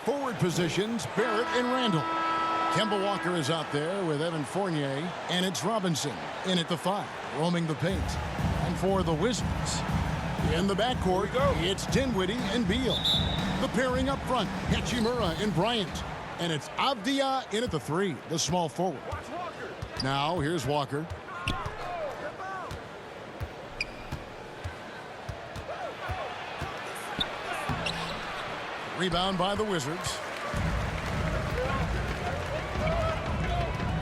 forward positions, Barrett and Randall. Kemba Walker is out there with Evan Fournier, and it's Robinson in at the 5, roaming the paint. And for the Wizards, in the backcourt, it's Dinwiddie and Beal. The pairing up front, Hachimura and Bryant. And it's Avdia in at the 3, the small forward. Now, here's Walker. Rebound by the Wizards.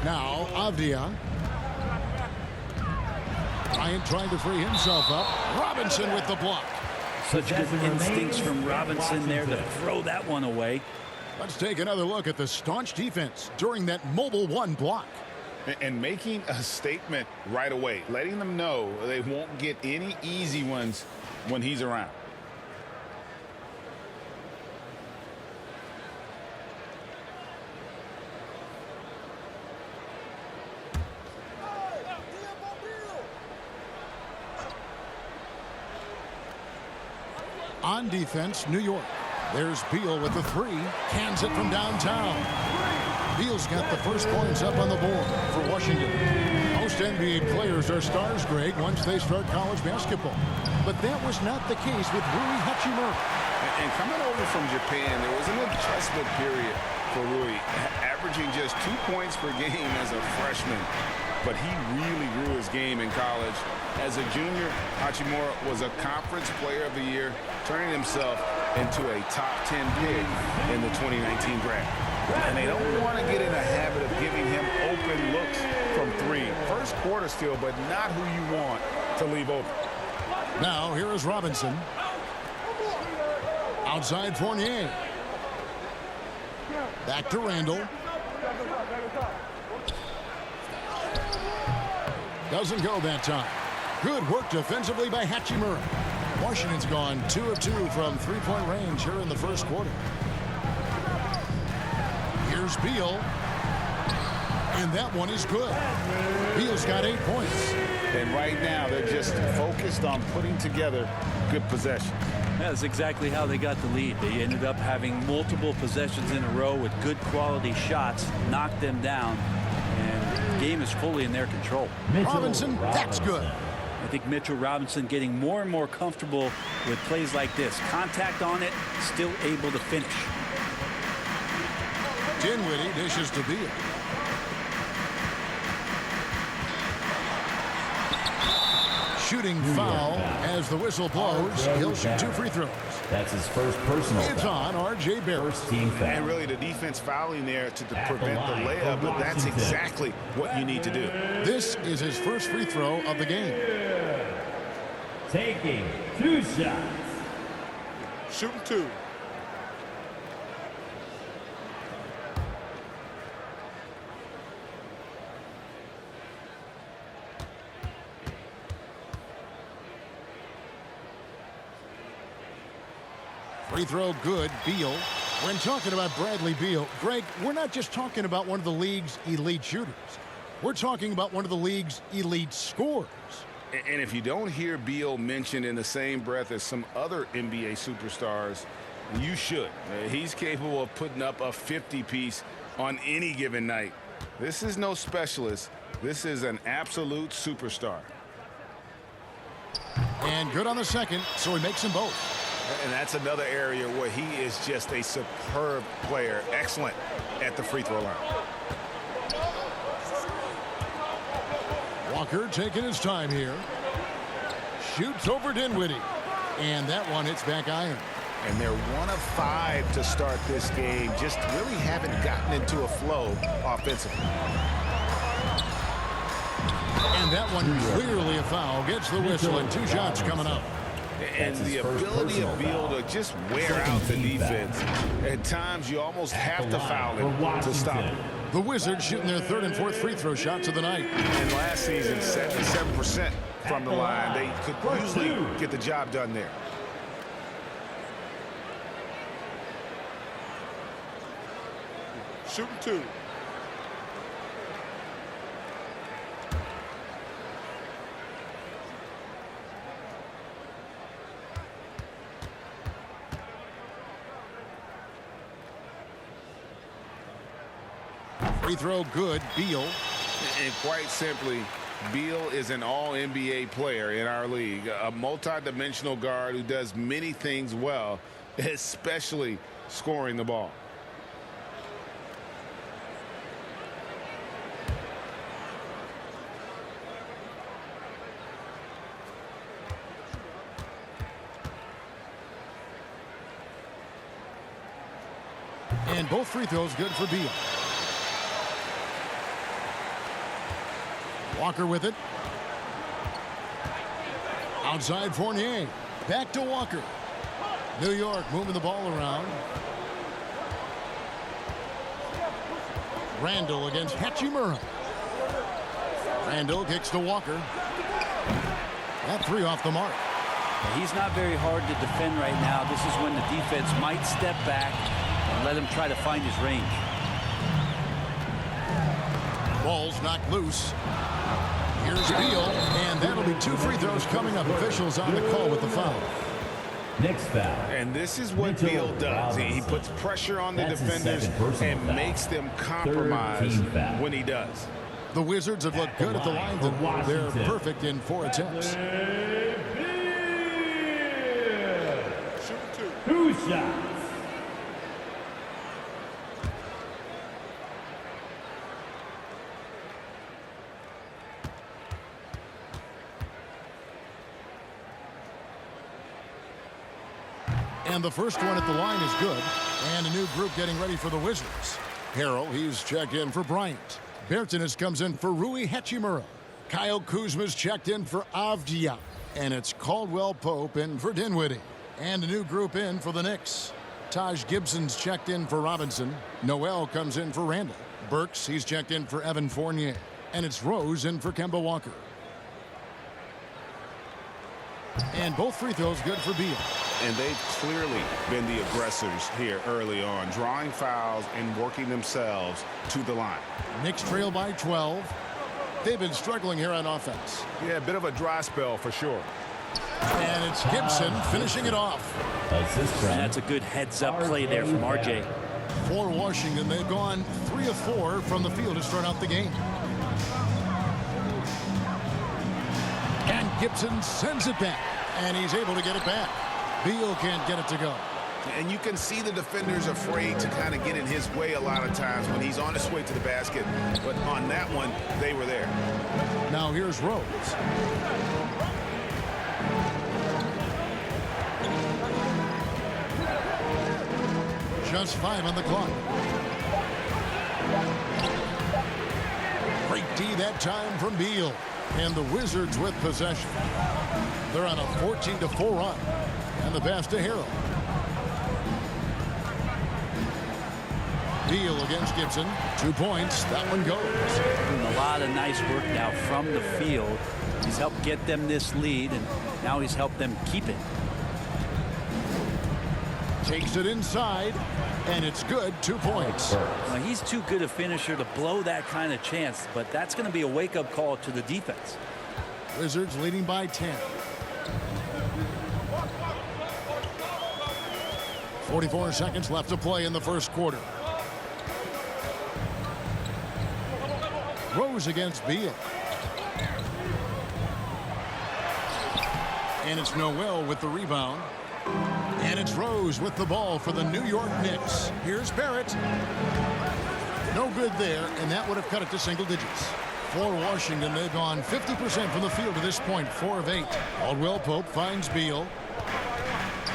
Now, Avdia. Bryant trying to free himself up. Robinson with the block. Such good instincts from Robinson there to throw that one away. Let's take another look at the staunch defense during that mobile 1 block. And making a statement right away, letting them know they won't get any easy ones when he's around. On defense, New York. There's Beal with the 3. Cans it from downtown. Beal's got the first points up on the board for Washington. Most NBA players are stars, Greg, once they start college basketball. But that was not the case with Rui Hachimura. And coming over from Japan, there was an adjustment period for Rui, averaging just 2 points per game as a freshman. But he really grew his game in college. As a junior, Hachimura was a Conference Player of the Year, turning himself into a top 10 pick in the 2019 draft. And they don't want to get in a habit of giving him open looks from 3. First quarter still, but not who you want to leave open. Now, here is Robinson. Outside Fournier. Back to Randall. Doesn't go that time. Good work defensively by Hachimura. Washington's gone 2 of 2 from 3-point range here in the first quarter. Here's Beal. And that one is good. Beal's got 8 points. And right now, they're just focused on putting together good possessions. That's exactly how they got the lead. They ended up having multiple possessions in a row with good quality shots, knocked them down, and the game is fully in their control. Robinson, that's good. I think Mitchell Robinson getting more and more comfortable with plays like this. Contact on it, still able to finish. Dinwiddie dishes to Beal. Shooting foul as the whistle blows. He'll shoot 2 free throws. That's his first personal It's foul. on R.J. Barrett. First team foul. And really the defense fouling there to prevent the layup, but that's exactly what you need to do. This is his first free throw of the game. Taking 2 shots. Shooting 2. Free throw good, Beal. When talking about Bradley Beal, Greg, we're not just talking about one of the league's elite shooters. We're talking about one of the league's elite scorers. And if you don't hear Beal mentioned in the same breath as some other NBA superstars, you should. He's capable of putting up a 50-piece on any given night. This is no specialist. This is an absolute superstar. And good on the second, so he makes them both. And that's another area where he is just a superb player. Excellent at the free throw line. Walker taking his time here. Shoots over Dinwiddie. And that one hits back iron. And they're 1 of 5 to start this game. Just really haven't gotten into a flow offensively. And that one clearly a foul. Gets the whistle and 2 shots coming up. And the ability of Beal to just wear out the defense. At times, you almost have to foul him to stop him. The Wizards shooting their 3rd and 4th free throw shots of the night. And last season, 77% from the line. They could usually get the job done there. Shooting 2. Free throw good. Beal. And quite simply, Beal is an all-NBA player in our league, a multi-dimensional guard who does many things well, especially scoring the ball. And both free throws good for Beal. Walker with it. Outside Fournier. Back to Walker. New York moving the ball around. Randall against Hachimura. Randall kicks to Walker. That three off the mark. He's not very hard to defend right now. This is when the defense might step back and let him try to find his range. Ball's knocked loose. Here's Beal, and that'll be two free throws coming up. Officials on the call with the foul. Next foul. And this is what Beal does. He puts pressure on the defenders and makes them compromise when he does. The Wizards have looked good at the line. They're perfect in 4 attempts. Two shots. And the first one at the line is good. And a new group getting ready for the Wizards. Harrell, he's checked in for Bryant. Bertanis comes in for Rui Hachimura. Kyle Kuzma's checked in for Avdia. And it's Caldwell Pope in for Dinwiddie. And a new group in for the Knicks. Taj Gibson's checked in for Robinson. Noel comes in for Randall. Burks, he's checked in for Evan Fournier. And it's Rose in for Kemba Walker. And both free throws good for Beal. And they've clearly been the aggressors here early on, drawing fouls and working themselves to the line. Knicks trail by 12. They've been struggling here on offense. Yeah, a bit of a dry spell for sure. And it's Gibson finishing it off. That's a good heads-up play there from RJ. For Washington, they've gone 3 of 4 from the field to start out the game. And Gibson sends it back. And he's able to get it back. Beal can't get it to go. And you can see the defenders afraid to kind of get in his way a lot of times when he's on his way to the basket. But on that one, they were there. Now here's Rose. Just 5 on the clock. Great D that time from Beal. And the Wizards with possession. They're on a 14-4 run. And the pass to Harrell. Beal against Gibson. 2 points. That one goes. Doing a lot of nice work now from the field. He's helped get them this lead, and now he's helped them keep it. Takes it inside, and it's good. 2 points. Now, he's too good a finisher to blow that kind of chance, but that's going to be a wake-up call to the defense. Wizards leading by 10. 44 seconds left to play in the first quarter. Rose against Beal. And it's Noel with the rebound. And it's Rose with the ball for the New York Knicks. Here's Barrett. No good there, and that would have cut it to single digits. For Washington, they've gone 50% from the field to this point, 4 of 8. Caldwell Pope finds Beal.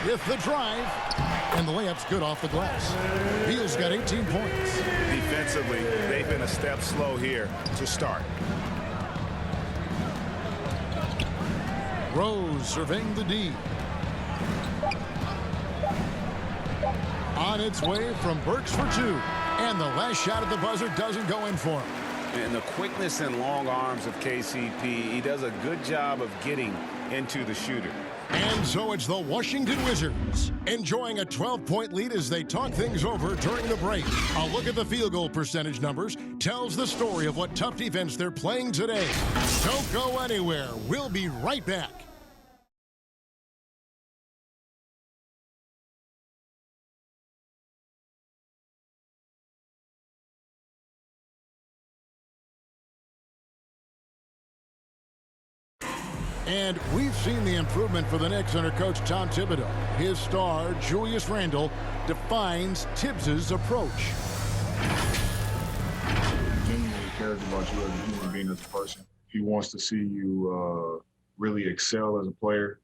With the drive, and the layup's good off the glass. Beal's got 18 points. Defensively, they've been a step slow here to start. Rose surveying the D. On its way from Burks for 2. And the last shot at the buzzer doesn't go in for him. And the quickness and long arms of KCP, he does a good job of getting into the shooter. And so it's the Washington Wizards enjoying a 12-point lead as they talk things over during the break. A look at the field goal percentage numbers tells the story of what tough defense they're playing today. Don't go anywhere. We'll be right back. And we've seen the improvement for the Knicks under coach Tom Thibodeau. His star, Julius Randle, defines Tibbs's approach. Genuinely cares about you as a human being, as a person. He wants to see you really excel as a player,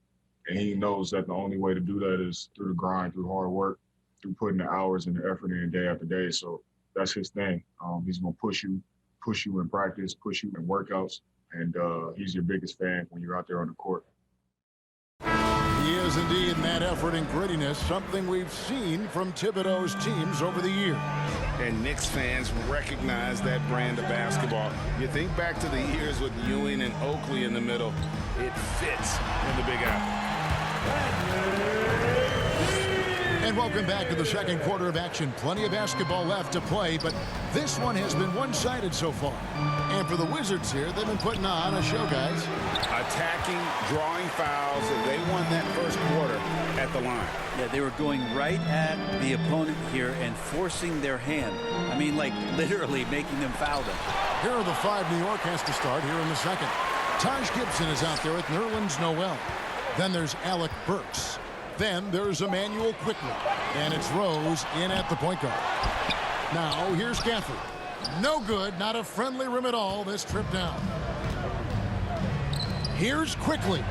and he knows that the only way to do that is through the grind, through hard work, through putting the hours and the effort in day after day. So that's his thing. He's going to push you in practice, push you in workouts, and he's your biggest fan when you're out there on the court. He is indeed in that effort and grittiness, something we've seen from Thibodeau's teams over the years. And Knicks fans recognize that brand of basketball. You think back to the years with Ewing and Oakley in the middle. It fits in the Big Apple. And welcome back to the second quarter of action. Plenty of basketball left to play, but this one has been one-sided so far. And for the Wizards here, they've been putting on a show, guys. Attacking, drawing fouls, and they won that first quarter at the line. Yeah, they were going right at the opponent here and forcing their hand. I mean, like literally making them foul them. Here are the five New York has to start here in the second. Taj Gibson is out there with Nerlens Noel. Then there's Alec Burks. Then there's Emmanuel Quickly. And it's Rose in at the point guard. Now here's Gafford. No good. Not a friendly rim at all this trip down. Here's Quickly.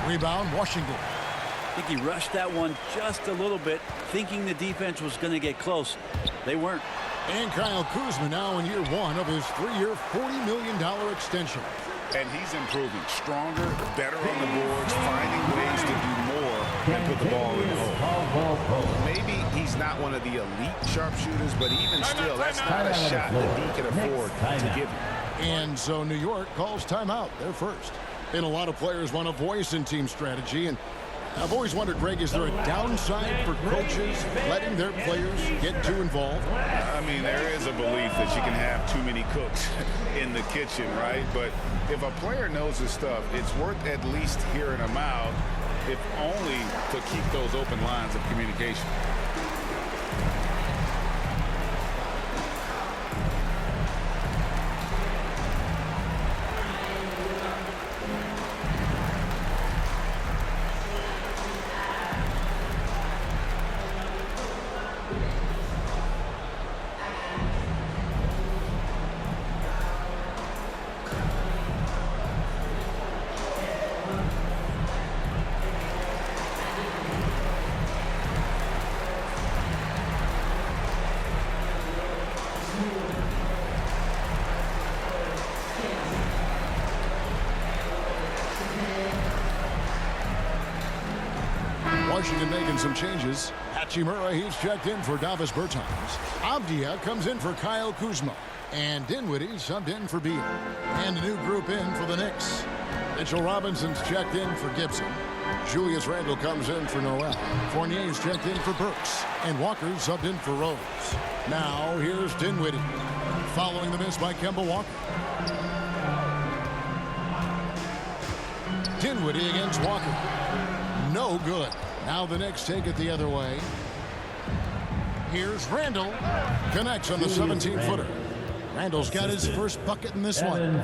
Rebound Washington. I think he rushed that one just a little bit, thinking the defense was going to get close. They weren't. And Kyle Kuzma now in year one of his 3-year, $40 million extension. And he's improving. Stronger, better on the boards, finding ways to do more than put the ball in the hole. Maybe he's not one of the elite sharpshooters, but even still, that's not a shot that he can afford to give him. And so New York calls timeout. They're first. And a lot of players want a voice in team strategy. And I've always wondered, Greg, is there a downside for coaches letting their players get too involved? I mean, there is a belief that you can have too many cooks in the kitchen, right? But if a player knows his stuff, it's worth at least hearing him out, if only to keep those open lines of communication. Washington making some changes. Hachimura, he's checked in for Davis Bertans. Avdia comes in for Kyle Kuzma. And Dinwiddie subbed in for Beal. And a new group in for the Knicks. Mitchell Robinson's checked in for Gibson. Julius Randle comes in for Noel. Fournier's checked in for Burks. And Walker subbed in for Rose. Now here's Dinwiddie. Following the miss by Kemba Walker. Dinwiddie against Walker. No good. Now the Knicks take it the other way. Here's Randle. Connects on the 17-footer. Randle's got his first bucket in this one.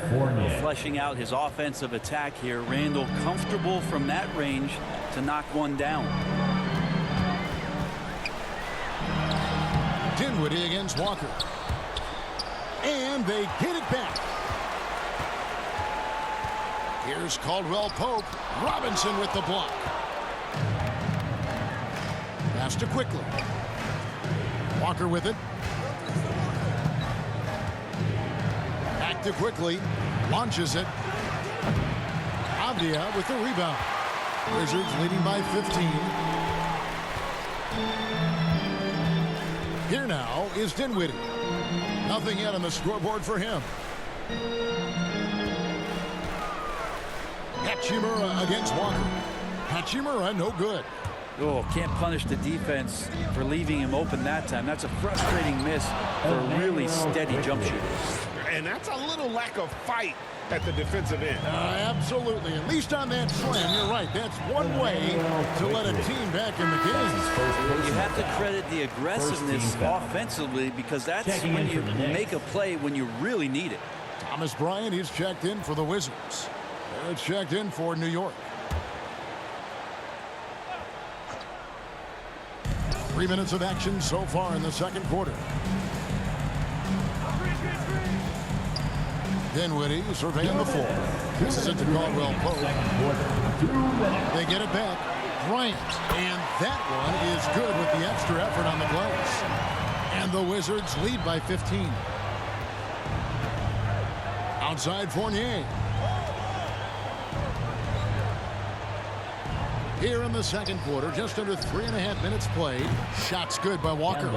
Fleshing out his offensive attack here. Randle comfortable from that range to knock one down. Dinwiddie against Walker. And they get it back. Here's Caldwell Pope. Robinson with the block. Pass to Quickly. Walker with it. Back to Quickly. Launches it. Avdia with the rebound. Wizards leading by 15. Here now is Dinwiddie. Nothing yet on the scoreboard for him. Hachimura against Walker. Hachimura no good. Oh, can't punish the defense for leaving him open that time. That's a frustrating miss for a really steady jump shooter. And that's a little lack of fight at the defensive end. Absolutely. At least on that slam, you're right. That's one way to let a team back in the game. You have to credit the aggressiveness offensively, because that's when you make a play when you really need it. Thomas Bryant is checked in for the Wizards. It's checked in for New York. 3 minutes of action so far in the second quarter. Dinwiddie surveying the floor. This is into Caldwell Pope. They get it back. Bryant. And that one is good with the extra effort on the glass. And the Wizards lead by 15. Outside Fournier. Here in the second quarter, just under 3.5 minutes played. Shots good by Walker.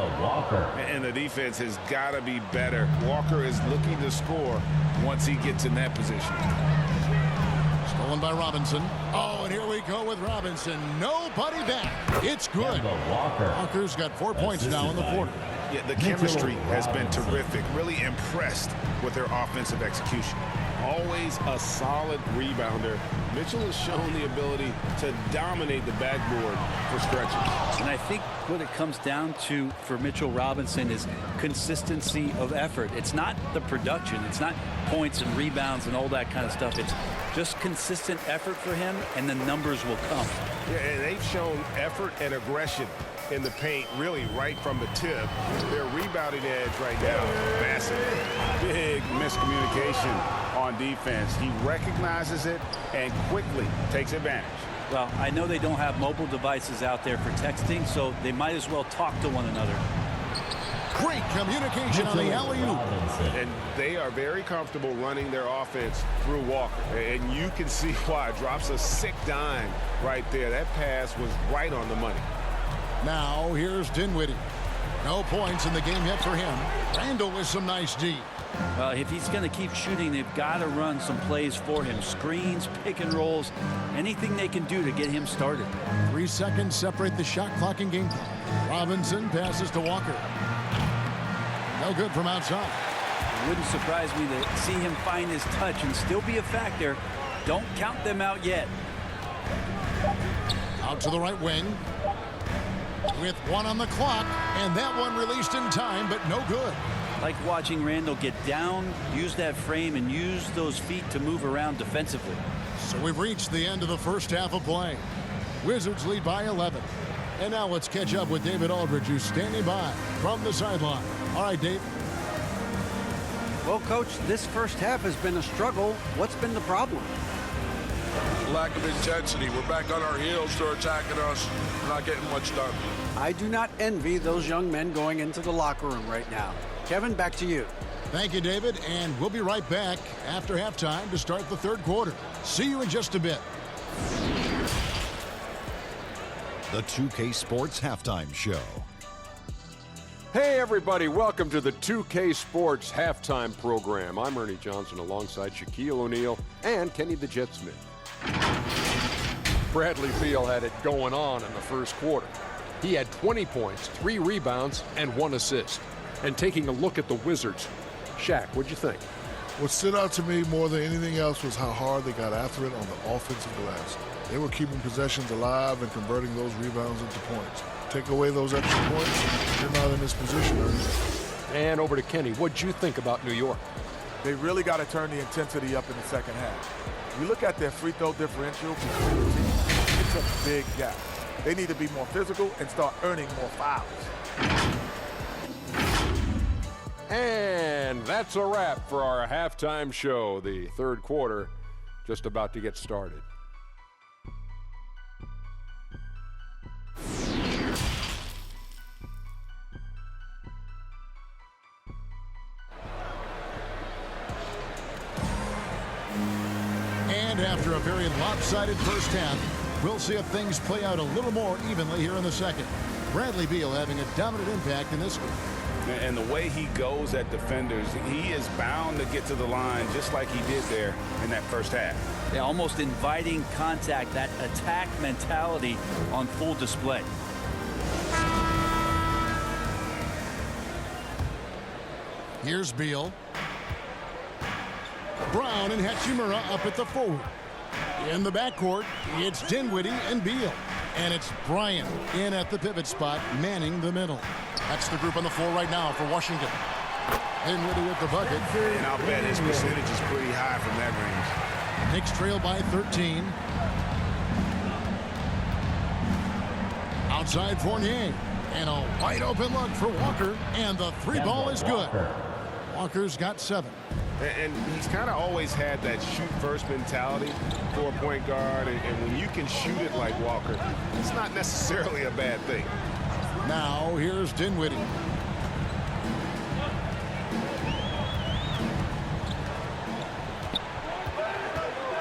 And the defense has got to be better. Walker is looking to score once he gets in that position. Stolen by Robinson. Oh, and here we go with Robinson. Nobody back. It's good. Walker's got 4 points now in the quarter. Yeah, the chemistry has been terrific. Really impressed with their offensive execution. Always a solid rebounder. Mitchell has shown the ability to dominate the backboard for stretches. And I think what it comes down to for Mitchell Robinson is consistency of effort. It's not the production. It's not points and rebounds and all that kind of stuff. It's just consistent effort for him, and the numbers will come. Yeah, and they've shown effort and aggression in the paint, really right from the tip. Their rebounding edge right now is massive. Big miscommunication on defense. He recognizes it and quickly takes advantage. Well, I know they don't have mobile devices out there for texting, so they might as well talk to one another. Great communication on the alley-oop. And they are very comfortable running their offense through Walker. And you can see why. Drops a sick dime right there. That pass was right on the money. Now here's Dinwiddie. No points in the game yet for him. Randall with some nice D. Well, if he's going to keep shooting, they've got to run some plays for him. Screens, pick and rolls, anything they can do to get him started. 3 seconds separate the shot clock and game clock. Robinson passes to Walker. No good from outside. It wouldn't surprise me to see him find his touch and still be a factor. Don't count them out yet. Out to the right wing. With 1 on the clock, and that one released in time, but no good. Like watching Randall get down, use that frame, and use those feet to move around defensively. So we've reached the end of the first half of play. Wizards lead by 11. And now let's catch up with David Aldridge, who's standing by from the sideline. All right, Dave. Well, Coach, this first half has been a struggle. What's been the problem? Lack of intensity. We're back on our heels. They're attacking us. We're not getting much done. I do not envy those young men going into the locker room right now. Kevin, back to you. Thank you, David. And we'll be right back after halftime to start the third quarter. See you in just a bit. The 2K Sports Halftime Show. Hey everybody, welcome to the 2K Sports Halftime Program. I'm Ernie Johnson alongside Shaquille O'Neal and Kenny the Jet Smith. Bradley Beal had it going on in the first quarter. He had 20 points, 3 rebounds, and 1 assist. And taking a look at the Wizards, Shaq, what'd you think? What stood out to me more than anything else was how hard they got after it on the offensive glass. They were keeping possessions alive and converting those rebounds into points. Take away those extra points, you're not in this position, Ernie. And over to Kenny, what'd you think about New York? They really got to turn the intensity up in the second half. You look at their free throw differential between the teams, it's a big gap. They need to be more physical and start earning more fouls. And that's a wrap for our halftime show. The third quarter just about to get started. And after a very lopsided first half, we'll see if things play out a little more evenly here in the second. Bradley Beal having a dominant impact in this one. And the way he goes at defenders, he is bound to get to the line just like he did there in that first half. Yeah, almost inviting contact, that attack mentality on full display. Here's Beal. Brown and Hachimura up at the forward. In the backcourt, it's Dinwiddie and Beal. And it's Bryant in at the pivot spot, manning the middle. That's the group on the floor right now for Washington. Dinwiddie with the bucket. And I'll bet his percentage is pretty high from that range. Knicks trail by 13. Outside Fournier. And a wide open look for Walker. And the three ball is good. Walker's got 7. And he's kind of always had that shoot-first mentality for a point guard. And when you can shoot it like Walker, it's not necessarily a bad thing. Now here's Dinwiddie.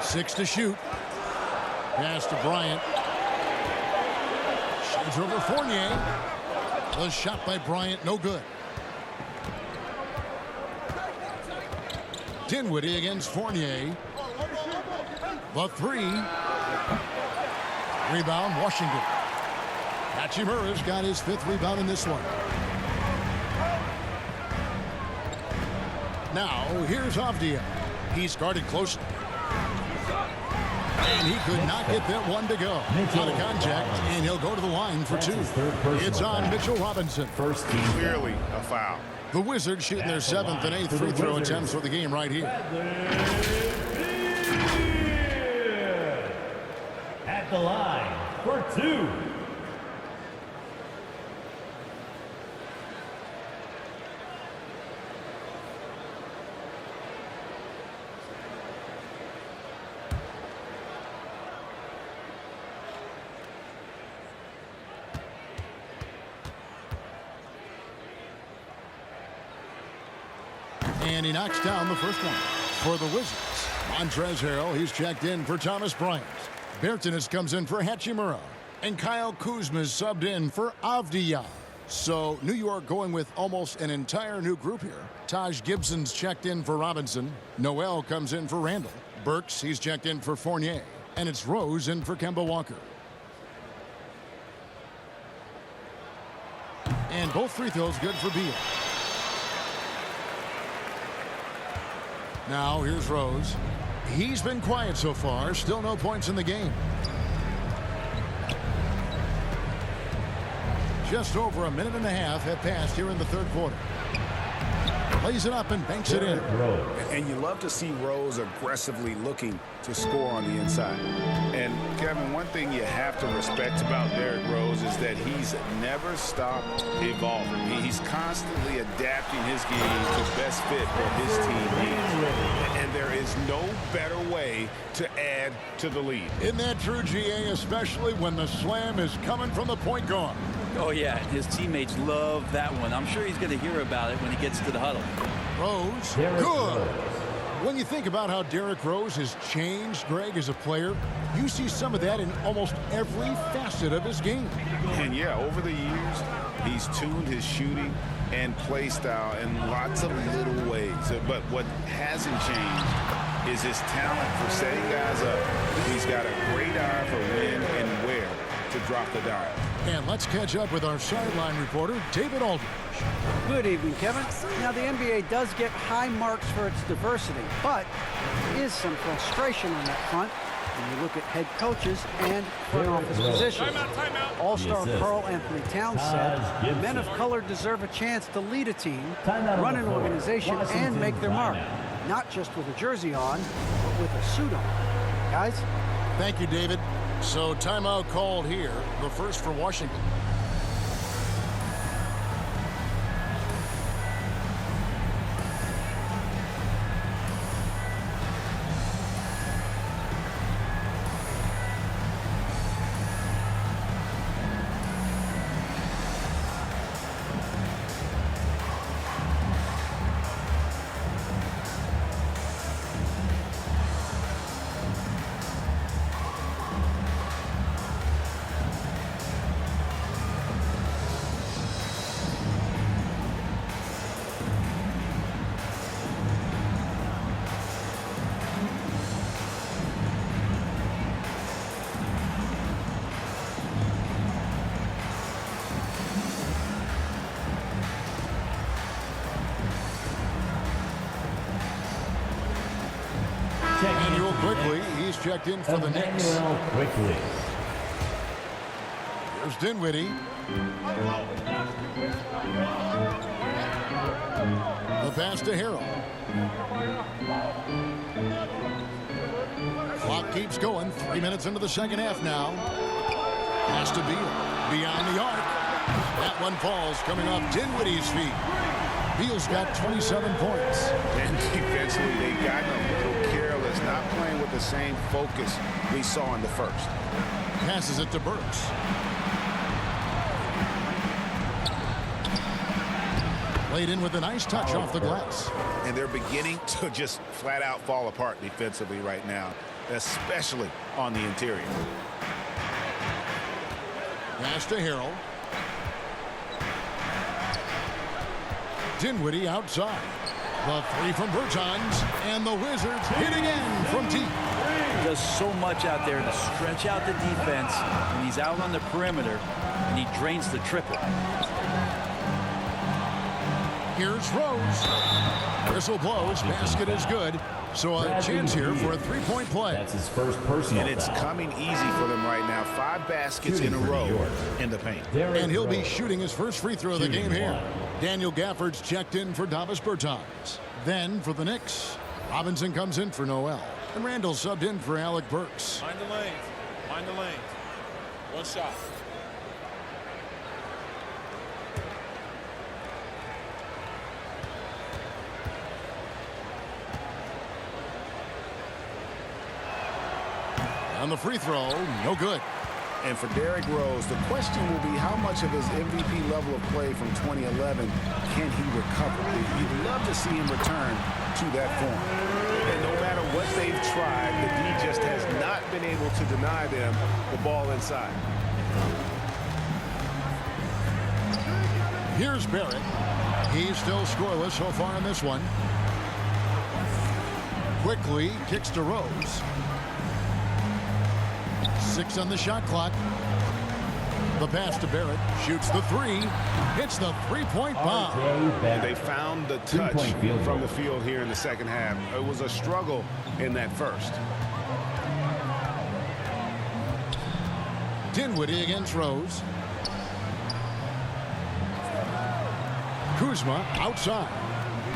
Six to shoot. Pass to Bryant. Shades over Fournier. The shot by Bryant, no good. Dinwiddie against Fournier. The three. Rebound, Washington. Hachimura's got his 5th rebound in this one. Now, here's Avdia. He's guarded closely. And he could not get that one to go. Out of contact, and he'll go to the line for 2. It's on Mitchell Robinson. First team. Clearly a foul. The Wizards shooting their 7th and 8th free throw attempts for the game right here. At the line for 2. And he knocks down the first one. For the Wizards, Montrezl Harrell, he's checked in for Thomas Bryant. Bertans comes in for Hachimura. And Kyle Kuzma's subbed in for Avdia. So New York going with almost an entire new group here. Taj Gibson's checked in for Robinson. Noel comes in for Randall. Burks, he's checked in for Fournier. And it's Rose in for Kemba Walker. And both free throws good for Beal. Now here's Rose. He's been quiet so far. Still no points in the game. Just over a minute and a half have passed here in the 3rd quarter. Lays it up and banks it in. And you love to see Rose aggressively looking to score on the inside. And Kevin, one thing you have to respect about Derrick Rose is that he's never stopped evolving. He's constantly adapting his game to best fit what his team needs. And there is no better way to add to the lead. Isn't that true, GA, especially when the slam is coming from the point guard? Oh, yeah, his teammates love that one. I'm sure he's going to hear about it when he gets to the huddle. Rose, good. When you think about how Derrick Rose has changed, Greg, as a player, you see some of that in almost every facet of his game. And, yeah, over the years, he's tuned his shooting and play style in lots of little ways. But what hasn't changed is his talent for setting guys up. He's got a great eye for when and where to drop the dial. And let's catch up with our sideline reporter, David Aldridge. Good evening, Kevin. Now, the NBA does get high marks for its diversity, but there is some frustration on that front when you look at head coaches and front office positions. All-star Karl Anthony Towns said, men of color deserve a chance to lead a team, run an organization, and make their mark. Not just with a jersey on, but with a suit on. Guys? Thank you, David. So timeout called here, the first for Washington. Manuel quickly, he's checked in for the Knicks. Quickly. There's Dinwiddie. The pass to Harrell. keeps going. 3 minutes into the second half now. Has to be beyond the arc. That one falls coming off Dinwiddie's feet. Beal's got 27 points. And defensively, they've gotten a little careless, not playing with the same focus we saw in the first. Passes it to Burks. Played in with a nice touch off the glass. And they're beginning to just flat out fall apart defensively right now, especially on the interior. Pass to Harrell. Dinwiddie outside. The three from Bertans, and the Wizards hit again from deep. He does so much out there to stretch out the defense when he's out on the perimeter, and he drains the triple. Here's Rose. Whistle blows. Basket is good. So a chance here for a three-point play. That's his first personal And it's coming easy for them right now. 5 baskets in a row in the paint. And he'll be shooting his first free throw of the game here. Daniel Gafford's checked in for Davis Bertans. Then for the Knicks, Robinson comes in for Noel. And Randall subbed in for Alec Burks. Find the lanes. Find the lanes. One shot. On the free throw, no good. And for Derrick Rose, the question will be how much of his MVP level of play from 2011 can he recover? You'd love to see him return to that form. And no matter what they've tried, the D just has not been able to deny them the ball inside. Here's Barrett. He's still scoreless so far in this one. Quickly kicks to Rose. 6 on the shot clock. The pass to Barrett. Shoots the three. Hits the three-point bomb. And they found the touch from the field here in the second half. It was a struggle in that first. Dinwiddie against Rose. Kuzma outside.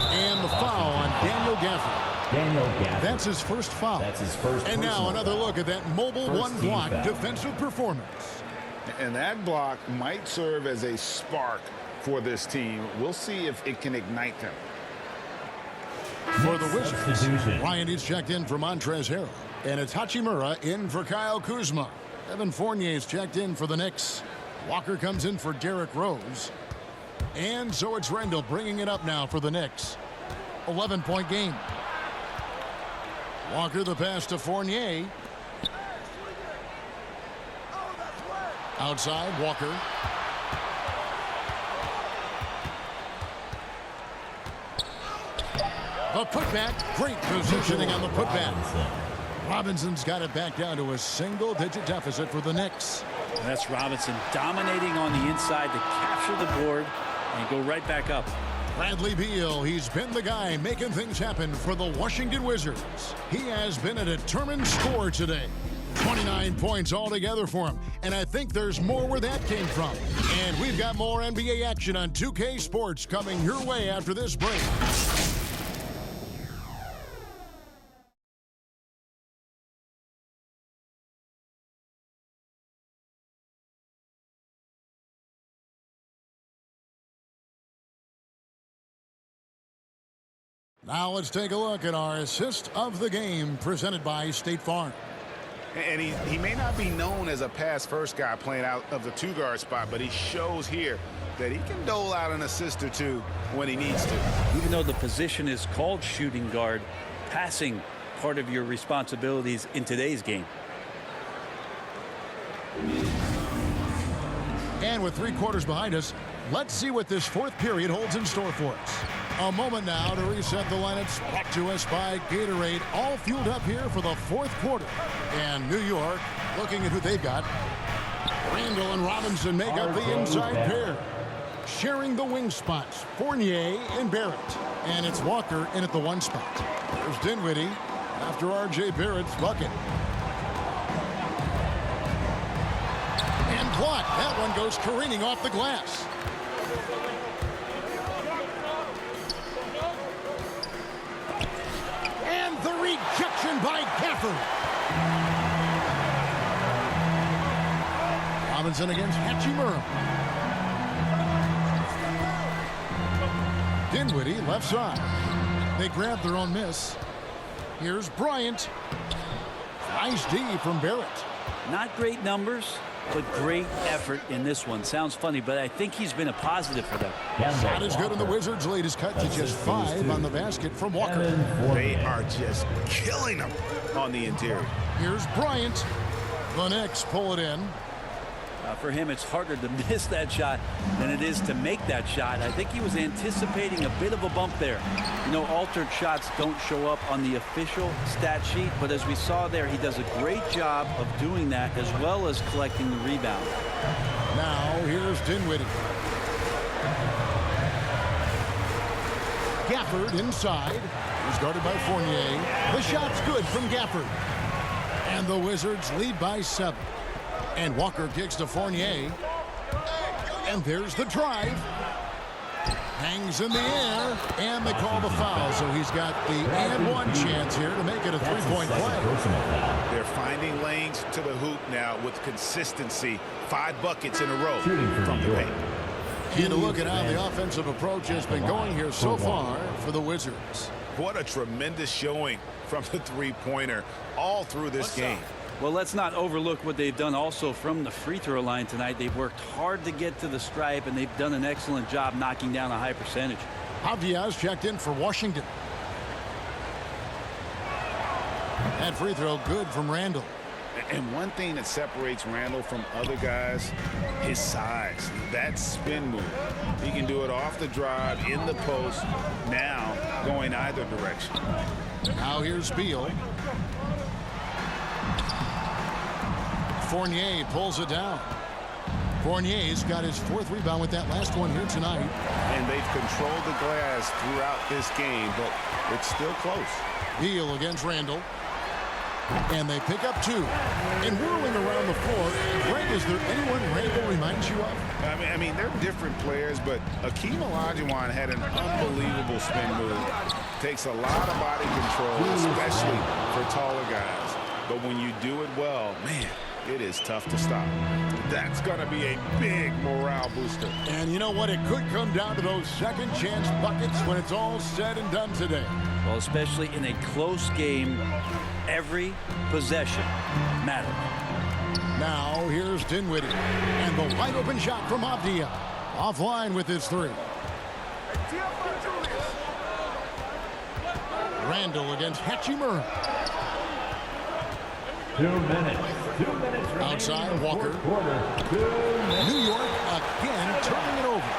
And the foul on Daniel Gafford. That's his first foul. That's his first. And now another look at that mobile one-block defensive performance. And that block might serve as a spark for this team. We'll see if it can ignite them. For the Wizards, Ryan is checked in for Montrezl Harrell. And it's Hachimura in for Kyle Kuzma. Evan Fournier is checked in for the Knicks. Walker comes in for Derrick Rose. And so it's Randall bringing it up now for the Knicks. 11-point game. Walker the pass to Fournier. Outside, Walker. The putback. Great positioning on the putback. Robinson's got it back down to a single-digit deficit for the Knicks. And that's Robinson dominating on the inside to capture the board and go right back up. Bradley Beal, he's been the guy making things happen for the Washington Wizards. He has been a determined scorer today. 29 points altogether for him. And I think there's more where that came from. And we've got more NBA action on 2K Sports coming your way after this break. Now let's take a look at our assist of the game presented by State Farm. And he may not be known as a pass-first guy playing out of the two-guard spot, but he shows here that he can dole out an assist or two when he needs to. Even though the position is called shooting guard, passing part of your responsibilities in today's game. And with 3 quarters behind us, let's see what this fourth period holds in store for us. A moment now to reset the lineups, brought to us by Gatorade, all fueled up here for the fourth quarter. And New York, looking at who they've got. Randall and Robinson make up the inside pair. Sharing the wing spots, Fournier and Barrett. And it's Walker in at the 1 spot. There's Dinwiddie after R.J. Barrett's bucket. And blocked. That one goes careening off the glass. And the rejection by Gafford. Robinson against Hachimura. Dinwiddie left side. They grab their own miss. Here's Bryant. Nice D from Barrett. Not great numbers, but great effort in this one. Sounds funny, but I think he's been a positive for them. Shot is good, and the Wizards lead is cut to just 5 on the basket from Walker. They are just killing them on the interior. Here's Bryant. The Knicks pull it in. For him, it's harder to miss that shot than it is to make that shot. I think he was anticipating a bit of a bump there. You know, altered shots don't show up on the official stat sheet, but as we saw there, he does a great job of doing that as well as collecting the rebound. Now, here's Dinwiddie. Gafford inside. He's guarded by Fournier. The shot's good from Gafford. And the Wizards lead by 7. And Walker kicks to Fournier. And there's the drive. Hangs in the air. And they call the foul. So he's got the and one chance here to make it a three-point play. They're finding lanes to the hoop now with consistency. 5 buckets in a row from the paint. And a look at how the offensive approach has been going here so far for the Wizards. What a tremendous showing from the three-pointer all through this game. Well, let's not overlook what they've done also from the free throw line tonight. They've worked hard to get to the stripe, and they've done an excellent job knocking down a high percentage. Javier checked in for Washington. That free throw good from Randall. And one thing that separates Randall from other guys, his size. That spin move. He can do it off the drive, in the post, now going either direction. Now here's Beal. Fournier pulls it down. Fournier's got his 4th rebound with that last one here tonight. And they've controlled the glass throughout this game, but it's still close. Beal against Randall. And they pick up 2. And whirling around the floor, Greg, is there anyone Randall reminds you of? I mean, they're different players, but Akeem Olajuwon had an unbelievable spin move. Takes a lot of body control, especially for taller guys. But when you do it well, man, it is tough to stop. That's going to be a big morale booster. And you know what? It could come down to those second chance buckets when it's all said and done today. Well, especially in a close game, every possession matters. Now here's Dinwiddie. And the wide open shot from Avdia. Offline with his 3. Randall against Hachimura. 2 minutes. 2 minutes remaining. Outside Walker. New York again turning it over.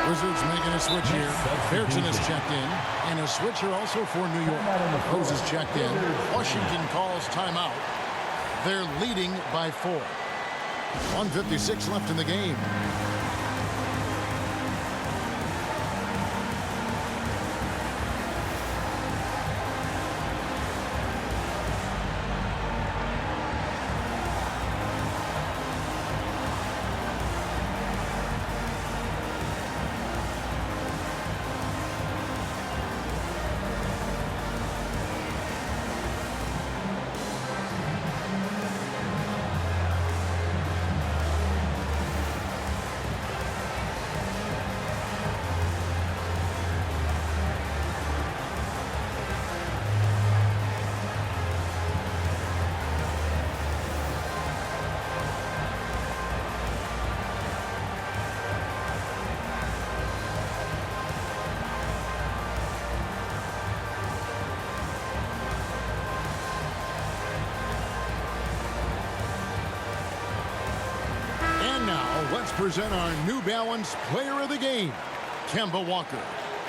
Wizards making a switch here. Bairton has checked in. And a switcher also for New York. Rose has checked in. Washington calls timeout. They're leading by 4. 1:56 left in the game. Let's present our New Balance player of the game, Kemba Walker.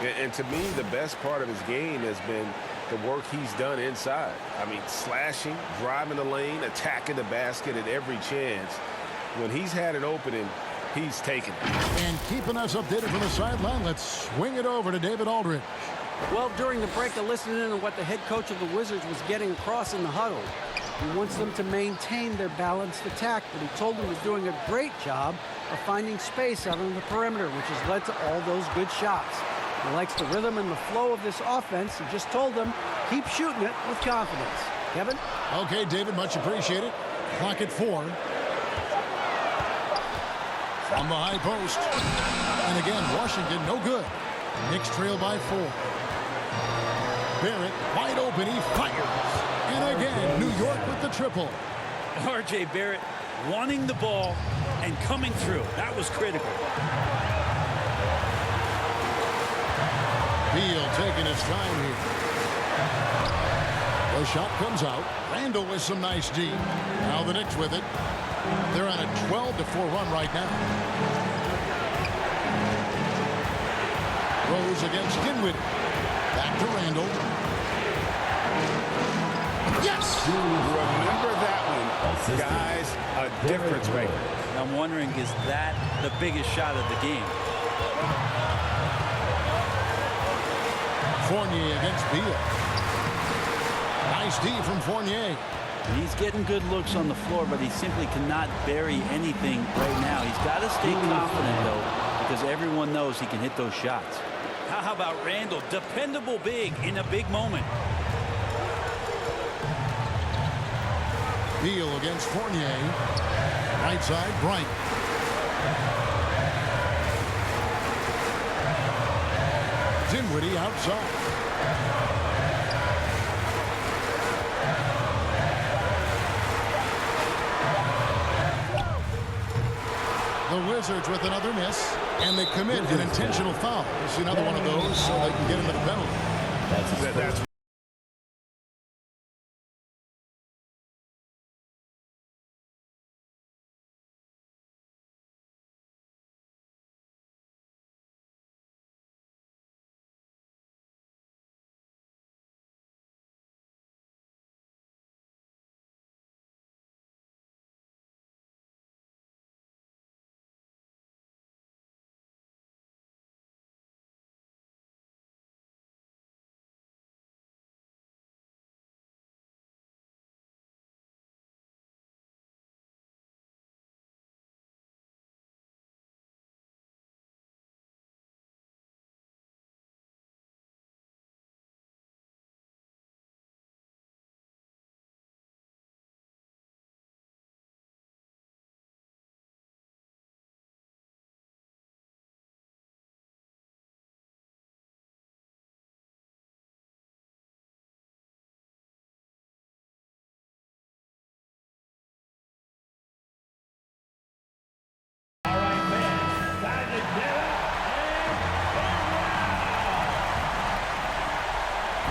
And to me, the best part of his game has been the work he's done inside. I mean, slashing, driving the lane, attacking the basket at every chance. When he's had an opening, he's taken it. And keeping us updated from the sideline, let's swing it over to David Aldridge. Well, during the break, I listened in on what the head coach of the Wizards was getting across in the huddle. He wants them to maintain their balanced attack, but he told them he was doing a great job of finding space out on the perimeter, which has led to all those good shots. He likes the rhythm and the flow of this offense. He just told them, keep shooting it with confidence. Kevin? Okay, David, much appreciated. Clock at 4. From the high post. And again, Washington, no good. Knicks trail by 4. Barrett, wide open, he fires. And again, New York with the triple. R.J. Barrett wanting the ball and coming through. That was critical. Beal taking his time here. The shot comes out. Randall with some nice D. Now the Knicks with it. They're on a 12-4 run right now. Rose against Dinwiddie. Back to Randall. Yes! Remember that one. Guys, a difference maker. I'm wondering, is that the biggest shot of the game? Fournier against Beal. Nice D from Fournier. He's getting good looks on the floor, but he simply cannot bury anything right now. He's got to stay confident, though, because everyone knows he can hit those shots. How about Randall? Dependable big in a big moment. Beal against Fournier. Right side, Bryant. Dinwiddie outside. The Wizards with another miss, and they commit an intentional foul. It's another one of those so they can get into the penalty. That's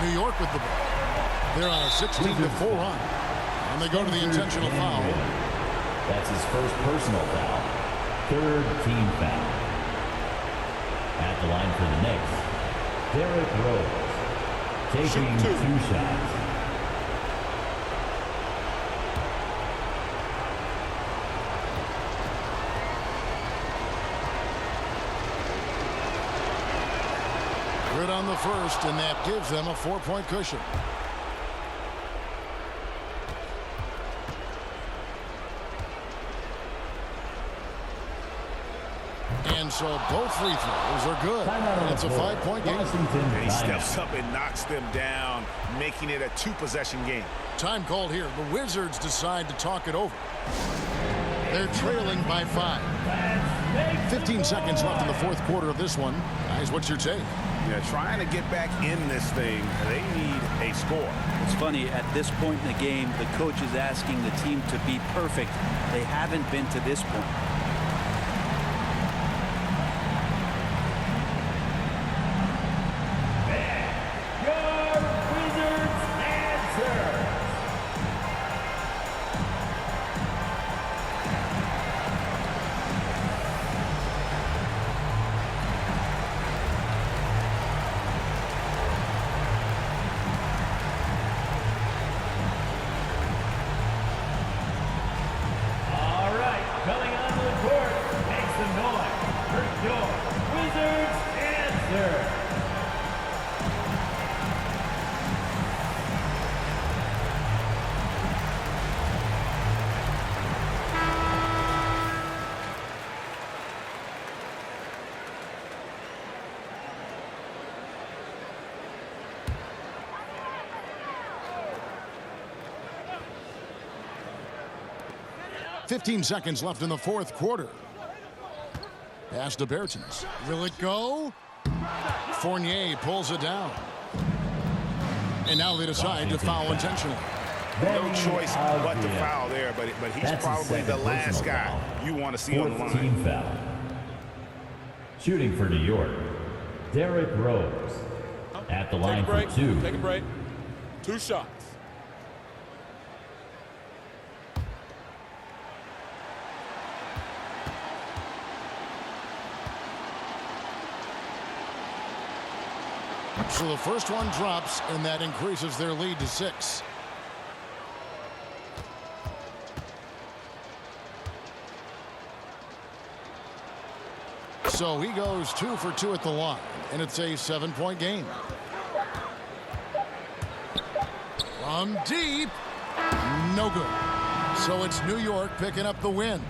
New York with the ball. They're on a 16-4 run. And they go to the intentional foul. That's his first personal foul. Third team foul. At the line for the Knicks, Derrick Rose. Taking 2 shots. Good on the first, and that gives them a 4-point cushion. And so both free throws are good. It's a 5-point game. He steps up and knocks them down, making it a 2-possession game. Time called here. The Wizards decide to talk it over. They're trailing by 5. 15 seconds left in the fourth quarter of this one. Guys, what's your take? Yeah, trying to get back in this thing, they need a score. It's funny, at this point in the game, the coach is asking the team to be perfect. They haven't been to this point. 15 seconds left in the fourth quarter. Pass to Bertens. Will it go? Fournier pulls it down. And now they decide to foul intentionally. No choice but to foul there, but he's probably the last guy you want to see on the line. Team foul. Shooting for New York, Derrick Rose. At the line for 2. Take a break. 2 shots. So the first one drops, and that increases their lead to 6. So he goes 2 for 2 at the line, and it's a 7-point game. From deep, no good. So it's New York picking up the win.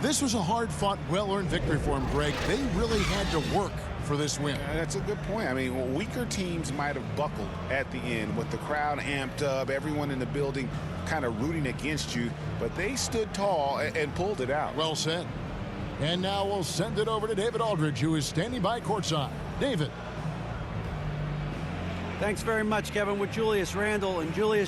This was a hard-fought, well-earned victory for him, Greg. They really had to work for this win. That's a good point. I mean, weaker teams might have buckled at the end with the crowd amped up, everyone in the building kind of rooting against you, but they stood tall and pulled it out. Well said. And now we'll send it over to David Aldridge, who is standing by courtside. David. Thanks very much, Kevin, with Julius Randle. And Julius